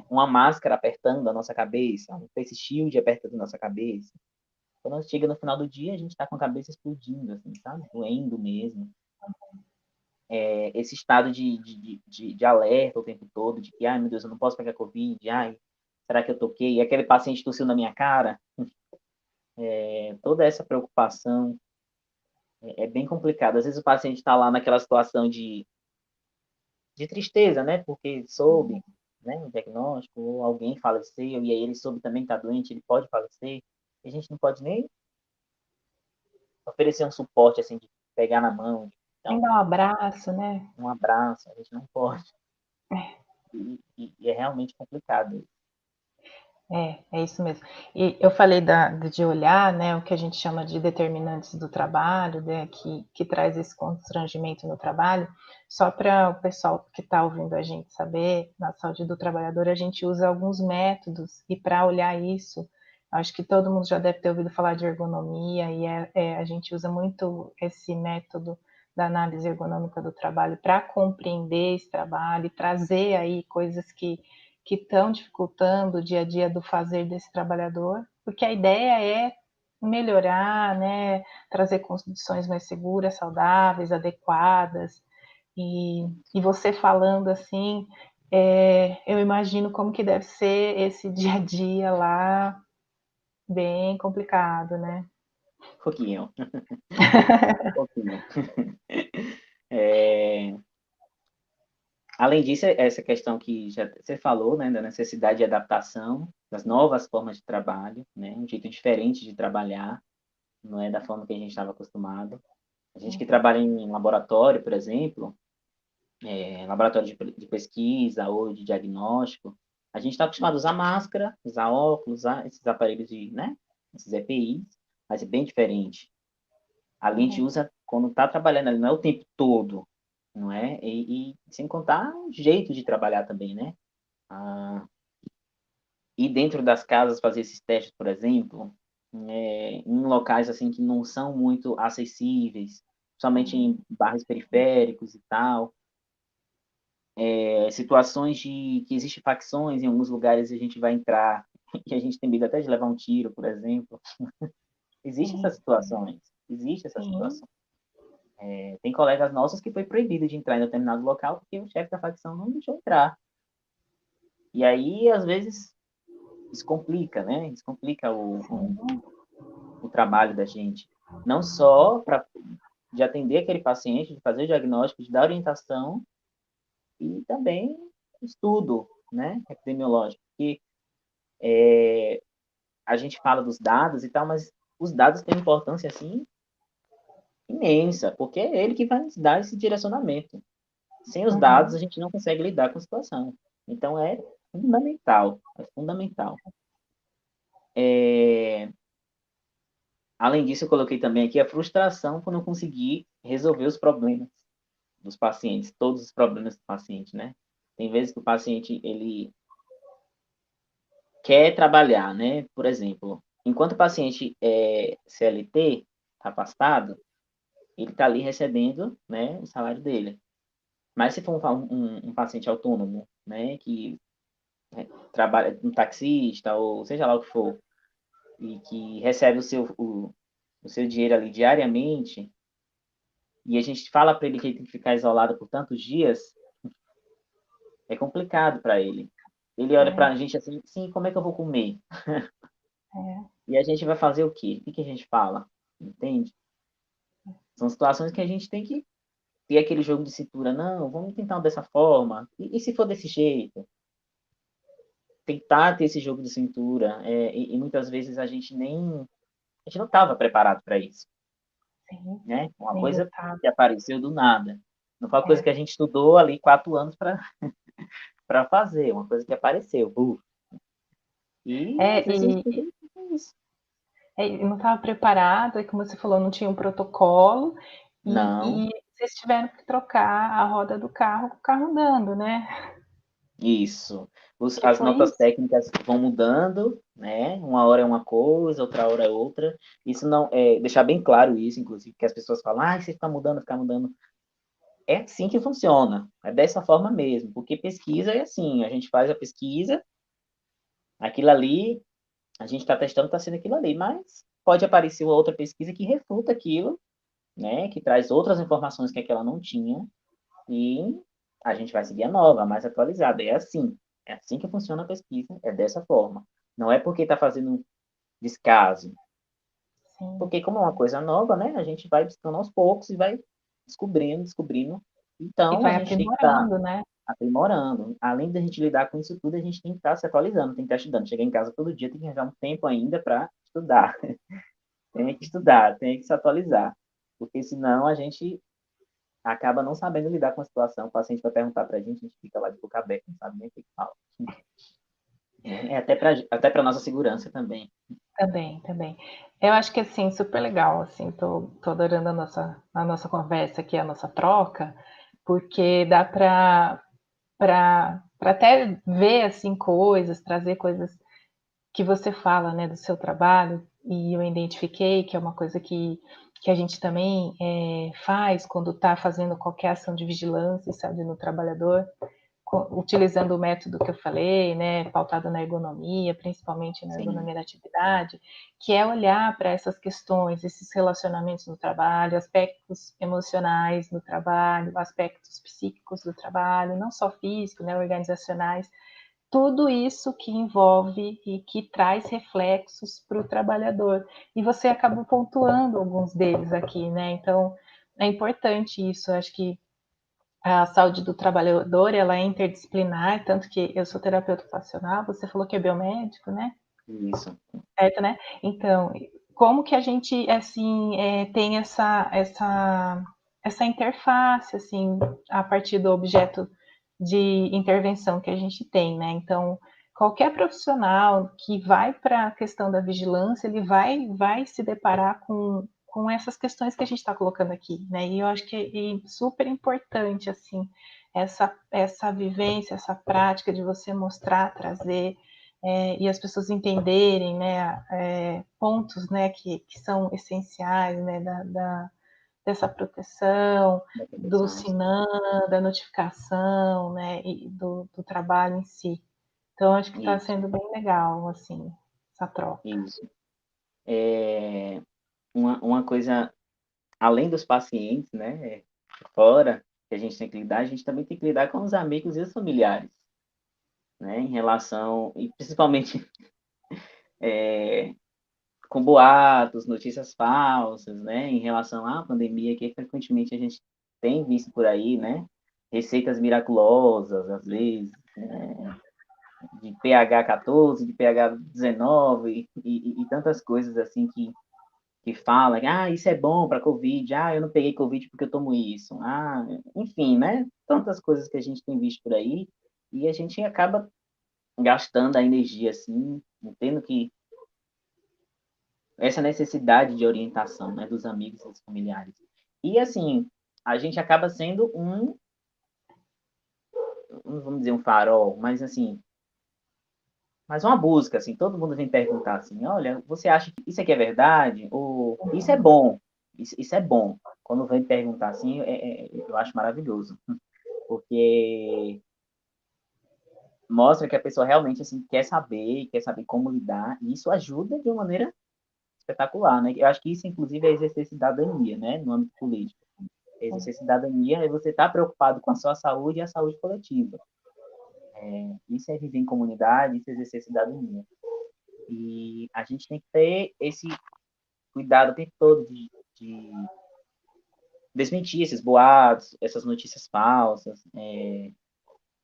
Uma máscara apertando a nossa cabeça, um face shield apertando a nossa cabeça. Quando chega no final do dia, a gente está com a cabeça explodindo, assim, sabe? Doendo mesmo. Esse estado de alerta o tempo todo, de que, ai meu Deus, eu não posso pegar Covid, ai, será que eu toquei? E aquele paciente tossiu na minha cara. Toda essa preocupação é bem complicado. Às vezes o paciente está lá naquela situação de tristeza, né? Porque soube, né, o diagnóstico, ou alguém faleceu, e aí ele soube também que está doente, ele pode falecer, e a gente não pode nem oferecer um suporte, assim, de pegar na mão, Nem então, dar um abraço, né? um abraço, a gente não pode. E é realmente complicado. É isso mesmo. E eu falei de olhar, né, o que a gente chama de determinantes do trabalho, né, que traz esse constrangimento no trabalho, só para o pessoal que está ouvindo a gente saber, na saúde do trabalhador, a gente usa alguns métodos, e para olhar isso, acho que todo mundo já deve ter ouvido falar de ergonomia, e a gente usa muito esse método da análise ergonômica do trabalho para compreender esse trabalho e trazer aí coisas que estão dificultando o dia a dia do fazer desse trabalhador, porque a ideia é melhorar, né, trazer condições mais seguras, saudáveis, adequadas, e você falando assim, eu imagino como que deve ser esse dia a dia lá, bem complicado, né? Um pouquinho, um pouquinho. É, além disso, essa questão que já você falou, né, da necessidade de adaptação, das novas formas de trabalho, né, um jeito diferente de trabalhar, não é da forma que a gente estava acostumado. A gente que trabalha em laboratório, por exemplo, laboratório de pesquisa ou de diagnóstico, a gente está acostumado a usar máscara, usar óculos, usar esses aparelhos de, né, esses EPIs, mas é bem diferente. A gente usa quando está trabalhando ali, não é o tempo todo, não é? E sem contar o jeito de trabalhar também, né? Ah, e dentro das casas fazer esses testes, por exemplo, em locais assim que não são muito acessíveis, somente em bairros periféricos e tal, situações de que existem facções em alguns lugares a gente vai entrar e a gente tem medo até de levar um tiro, por exemplo. Existem Sim, essas situações, existe essa sim, situação. Tem colegas nossos que foi proibido de entrar em determinado local porque o chefe da facção não deixou entrar. E aí, às vezes, descomplica, né? Descomplica sim, o trabalho da gente. Não só para de atender aquele paciente, de fazer o diagnóstico, de dar orientação e também estudo, né? Epidemiológico. Que a gente fala dos dados e tal, mas os dados têm importância, assim, imensa, porque é ele que vai nos dar esse direcionamento. Sem os dados, a gente não consegue lidar com a situação. Então, é fundamental, é fundamental. É... Além disso, eu coloquei também aqui a frustração por não conseguir resolver os problemas dos pacientes, todos os problemas do paciente, né? Tem vezes que o paciente, ele quer trabalhar, né? Por exemplo, enquanto o paciente é CLT, afastado, ele está ali recebendo, né, o salário dele. Mas se for um paciente autônomo, né, que trabalha, um taxista, ou seja lá o que for, e que recebe o seu dinheiro ali diariamente, e a gente fala para ele que ele tem que ficar isolado por tantos dias, é complicado para ele. Ele olha para a gente assim, sim, como é que eu vou comer? E a gente vai fazer o quê? O que a gente fala? Entende? São situações que a gente tem que ter aquele jogo de cintura. Não, vamos tentar dessa forma. E se for desse jeito? Tentar ter esse jogo de cintura. E muitas vezes a gente nem... A gente não estava preparado para isso, sim, né? Uma nem coisa lutar. que apareceu do nada. Não foi uma coisa que É. a gente estudou ali 4 anos para fazer, uma coisa que apareceu. E às vezes a gente E, tem isso. não estava preparado, e como você falou, não tinha um protocolo, Não, e vocês tiveram que trocar a roda do carro com o carro andando, né? isso. Que As foi notas isso? técnicas vão mudando, né? Uma hora é uma coisa, outra hora é outra. Isso não é deixar bem claro isso, inclusive, que as pessoas falam, ah, você fica mudando, fica mudando. É assim que funciona, é dessa forma mesmo, porque pesquisa é assim, a gente faz a pesquisa, aquilo ali, a gente está testando, está sendo aquilo ali, mas pode aparecer outra pesquisa que refuta aquilo, né? Que traz outras informações que aquela não tinha, e a gente vai seguir a nova, a mais atualizada. É assim que funciona a pesquisa, é dessa forma. Não é porque está fazendo um descaso, Sim. porque como é uma coisa nova, né, a gente vai buscando aos poucos e vai descobrindo. E Então, a vai gente tem que estar aprimorando, né? aprimorando. Além da gente lidar com isso tudo, a gente tem que estar se atualizando, tem que estar estudando. Chegar em casa todo dia, tem que arranjar um tempo ainda para estudar. Tem que estudar, tem que se atualizar. Porque senão a gente acaba não sabendo lidar com a situação. O paciente vai perguntar para a gente fica lá de boca aberta, não sabe nem o que fala. É até para nossa segurança também. Também, também. Eu acho que, assim, super legal, assim, tô adorando a nossa conversa aqui, a nossa troca, porque dá para até ver, assim, coisas, trazer coisas que você fala, né, do seu trabalho, e eu identifiquei que é uma coisa que a gente também faz quando está fazendo qualquer ação de vigilância, sabe, no trabalhador, utilizando o método que eu falei, né, pautado na ergonomia, principalmente na Sim, ergonomia da atividade, que é olhar para essas questões, esses relacionamentos no trabalho, aspectos emocionais do trabalho, aspectos psíquicos do trabalho, não só físicos, né, organizacionais, tudo isso que envolve e que traz reflexos para o trabalhador. E você acabou pontuando alguns deles aqui, né? Então, é importante isso. Acho que a saúde do trabalhador, ela é interdisciplinar, tanto que eu sou terapeuta ocupacional, você falou que é biomédico, né? isso. Certo, né? Então, como que a gente, assim, tem essa interface, assim, a partir do objeto de intervenção que a gente tem, né? Então, qualquer profissional que vai para a questão da vigilância, ele vai se deparar com essas questões que a gente está colocando aqui, né? E eu acho que é super importante, assim, essa vivência, essa prática de você mostrar, trazer, e as pessoas entenderem, né, pontos, né, que são essenciais, né, dessa proteção, Da do proteção, SINAM, da notificação, né, e do trabalho em si. Então, acho que está isso, sendo bem legal, assim, essa troca. isso. É, uma coisa, além dos pacientes, né, fora que a gente tem que lidar, a gente também tem que lidar com os amigos e os familiares, né, em relação, e principalmente é, com boatos, notícias falsas, né, em relação à pandemia, que frequentemente a gente tem visto por aí, né, receitas miraculosas, às vezes, de pH 14, de pH 19 e tantas coisas assim que fala, ah, isso é bom para Covid, ah, eu não peguei Covid porque eu tomo isso, ah, enfim, né? Tantas coisas que a gente tem visto por aí e a gente acaba gastando a energia assim, tendo que essa necessidade de orientação, né, dos amigos e dos familiares. E assim, a gente acaba sendo não vamos dizer um farol, mas assim, mas uma busca, assim, todo mundo vem perguntar assim, olha, você acha que isso aqui é verdade? Ou isso é bom? Isso é bom. Quando vem perguntar assim, eu acho maravilhoso, porque mostra que a pessoa realmente assim quer saber como lidar, e isso ajuda de uma maneira espetacular, né? Eu acho que isso, inclusive, é exercer cidadania, né? No âmbito político. Exercer cidadania é você estar preocupado com a sua saúde e a saúde coletiva. Isso é viver em comunidade, isso é exercer cidadania. E a gente tem que ter esse cuidado o tempo todo de desmentir esses boatos, essas notícias falsas,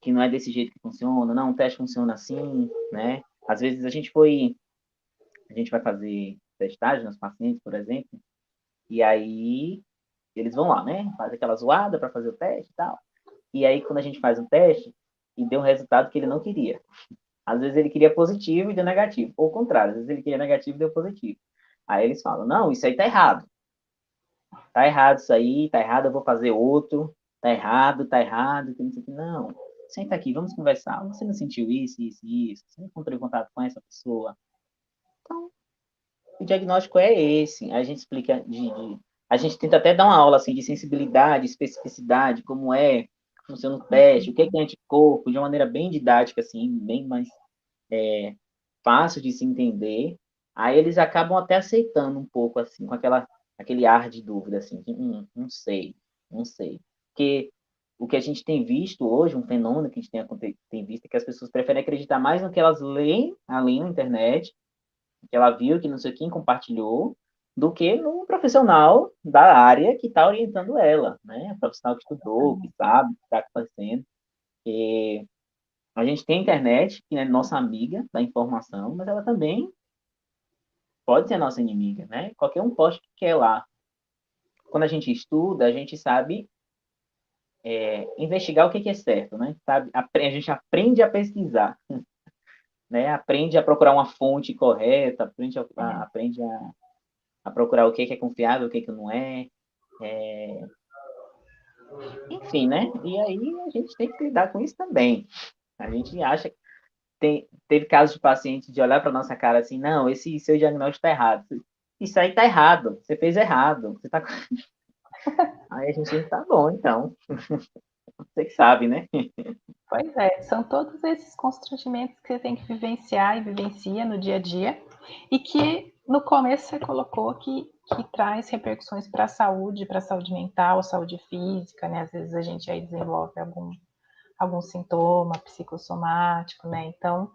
que não é desse jeito que funciona, não, o teste funciona assim, né? Às vezes a gente vai fazer testagem nos pacientes, por exemplo, e aí eles vão lá, né? Faz aquela zoada para fazer o teste e tal. E aí quando a gente faz um teste e deu um resultado que ele não queria. Às vezes ele queria positivo e deu negativo. Ou o contrário, às vezes ele queria negativo e deu positivo. Aí eles falam, não, isso aí tá errado. Tá errado isso aí, tá errado, eu vou fazer outro. Tá errado, não. Senta aqui, vamos conversar. Você não sentiu isso, isso, isso? Você não encontrou em contato com essa pessoa? Então, o diagnóstico é esse. A gente explica a gente tenta até dar uma aula assim de sensibilidade, especificidade, como é, funciona o teste, o que é anticorpo, de uma maneira bem didática assim, bem mais fácil de se entender. Aí eles acabam até aceitando um pouco assim, com aquele ar de dúvida assim, que, não sei, não sei. Porque o que a gente tem visto hoje, um fenômeno que a gente tem visto, é que as pessoas preferem acreditar mais no que elas leem ali na internet, que ela viu, que não sei quem compartilhou, do que no profissional da área que está orientando ela, né? O profissional que estudou, que sabe o que está acontecendo. porque a gente tem a internet, que é nossa amiga da informação, mas ela também pode ser nossa inimiga, né? Qualquer um poste que quer lá. Quando a gente estuda, a gente sabe investigar o que é certo, né? Sabe? A gente aprende a pesquisar, né? Aprende a procurar uma fonte correta, aprende a procurar o que é confiável, o que não é. Enfim, né? E aí a gente tem que lidar com isso também. A gente acha que teve casos de paciente de olhar para nossa cara assim, não, esse seu diagnóstico está errado. Isso aí está errado, você fez errado. Você tá... Aí a gente tá bom, então. Você que sabe, né? Pois é, são todos esses constrangimentos que você tem que vivenciar e vivencia no dia a dia, e que no começo você colocou que traz repercussões para a saúde mental, saúde física, né? Às vezes a gente aí desenvolve algum sintoma psicossomático, né? Então,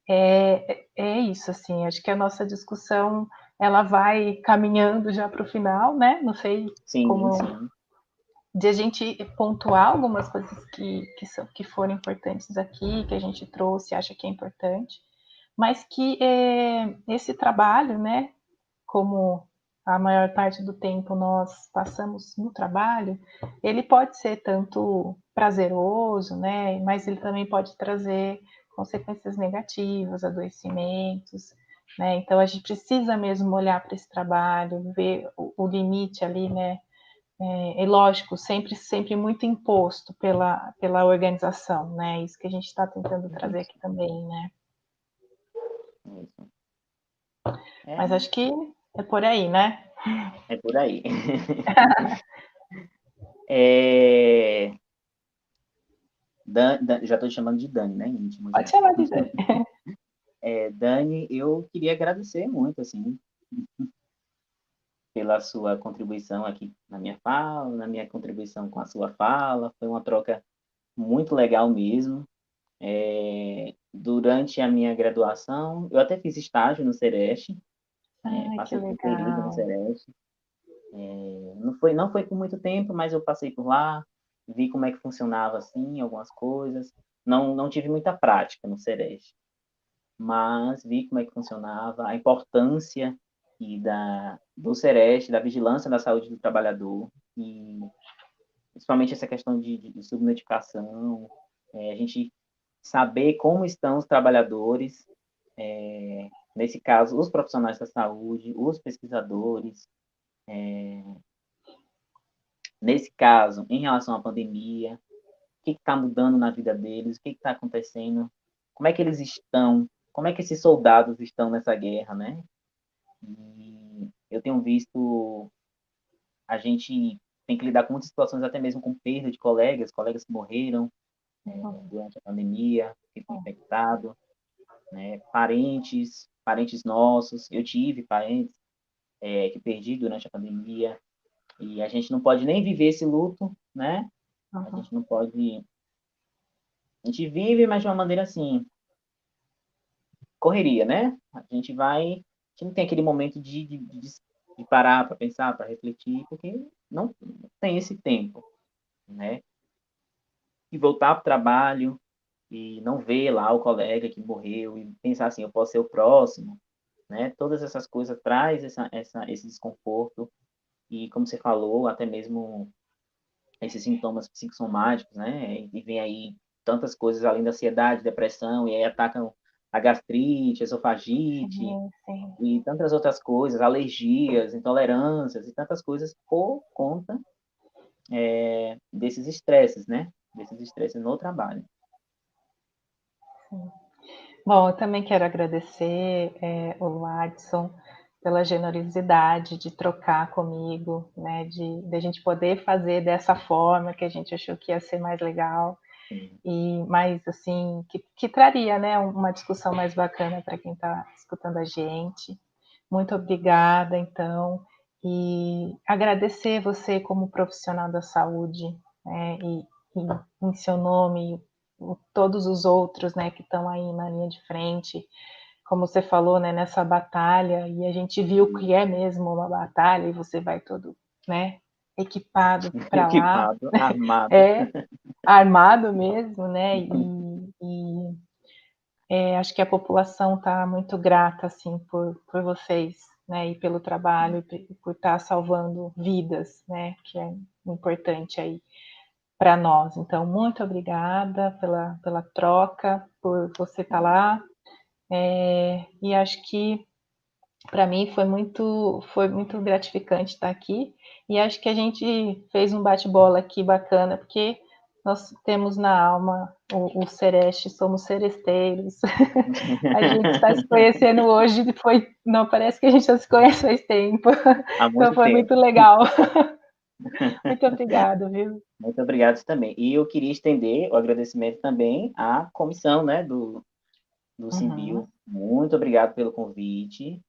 é isso, assim, acho que a nossa discussão, ela vai caminhando já para o final, né? Não sei Sim, como sim. de a gente pontuar algumas coisas que foram importantes aqui, que a gente trouxe, acha que é importante, mas que esse trabalho, né, como a maior parte do tempo nós passamos no trabalho, ele pode ser tanto prazeroso, né, mas ele também pode trazer consequências negativas, adoecimentos, né, então a gente precisa mesmo olhar para esse trabalho, ver o limite ali, né, lógico, sempre muito imposto pela organização, né? Isso que a gente está tentando trazer Isso, aqui também, né? isso. Mas É, acho que é por aí, né? é por aí. É, já estou chamando de Dani, né? Íntimo Pode já. chamar de Dani. Dani, eu queria agradecer muito, assim, pela sua contribuição aqui na minha fala, na minha contribuição com a sua fala. Foi uma troca muito legal mesmo. Durante a minha graduação, eu até fiz estágio no Sereste, Ai, que passei por um período no legal. Sereste. Não foi por muito tempo, mas eu passei por lá, vi como é que funcionava assim, algumas coisas. Não tive muita prática no Sereste, mas vi como é que funcionava, a importância do Sereste, da vigilância da saúde do trabalhador, e principalmente essa questão de subnotificação, a gente saber como estão os trabalhadores, nesse caso, os profissionais da saúde, os pesquisadores, nesse caso, em relação à pandemia, o que está mudando na vida deles, o que está acontecendo, como é que eles estão, como é que esses soldados estão nessa guerra, né? E eu tenho visto, a gente tem que lidar com muitas situações, até mesmo com perda de colegas que morreram Uhum. durante a pandemia, que foi infectado, né? Parentes nossos, eu tive parentes que perdi durante a pandemia, e a gente não pode nem viver esse luto, né? A Uhum. gente não pode. A gente vive, mas de uma maneira assim, correria, né? A gente vai. A gente não tem aquele momento de parar para pensar, para refletir, porque não tem esse tempo, né? E voltar para o trabalho e não ver lá o colega que morreu e pensar assim, eu posso ser o próximo, né? Todas essas coisas traz esse desconforto e, como você falou, até mesmo esses sintomas psicossomáticos, né? E vem aí tantas coisas além da ansiedade, depressão, e aí atacam a gastrite, a esofagite Sim, sim. e tantas outras coisas, alergias, intolerâncias e tantas coisas por conta desses estresses, né? Desses estresses no trabalho. Bom, eu também quero agradecer o Adson pela generosidade de trocar comigo, né, de a gente poder fazer dessa forma que a gente achou que ia ser mais legal Sim. e mais assim, que traria, né, uma discussão mais bacana para quem está escutando a gente. Muito obrigada, então, e agradecer você como profissional da saúde, né, e em seu nome, todos os outros, né, que estão aí na linha de frente, como você falou, né, nessa batalha, e a gente viu que é mesmo uma batalha, e você vai todo, né, equipado para lá. Equipado, armado. É, armado mesmo, né? Acho que a população está muito grata assim por vocês, né? E pelo trabalho, e por estar salvando vidas, né? Que é importante aí para nós. Então, muito obrigada pela troca, por você estar lá. E acho que para mim foi muito gratificante estar aqui. E acho que a gente fez um bate-bola aqui bacana, porque nós temos na alma o Sereste, somos seresteiros. A gente está se conhecendo hoje, não parece que a gente já se conhece faz tempo. Há Então muito foi tempo. muito legal. Muito obrigada, viu? Muito obrigado também. E eu queria estender o agradecimento também à comissão, né, do Uhum. Simbio. Muito obrigado pelo convite,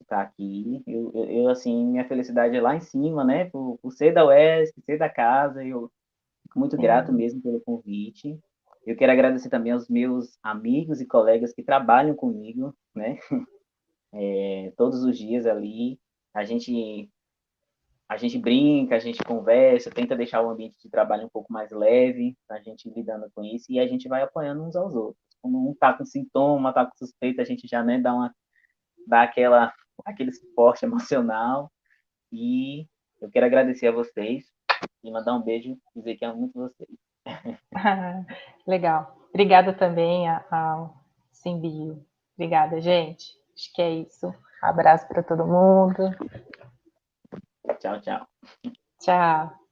estar aqui. Assim, minha felicidade é lá em cima, né, por ser da UESC, ser da casa, eu fico muito grato Sim. mesmo pelo convite. Eu quero agradecer também aos meus amigos e colegas que trabalham comigo, né, todos os dias ali. A gente a gente brinca, a gente conversa, tenta deixar o ambiente de trabalho um pouco mais leve, a gente lidando com isso, e a gente vai apoiando uns aos outros. Quando um tá com sintoma, tá com suspeita, a gente já, né, dá aquele suporte emocional. E eu quero agradecer a vocês e mandar um beijo, dizer que amo muito vocês. Legal. Obrigada também ao Simbio. Obrigada, gente. Acho que é isso. Abraço para todo mundo. Tchau, tchau. Tchau.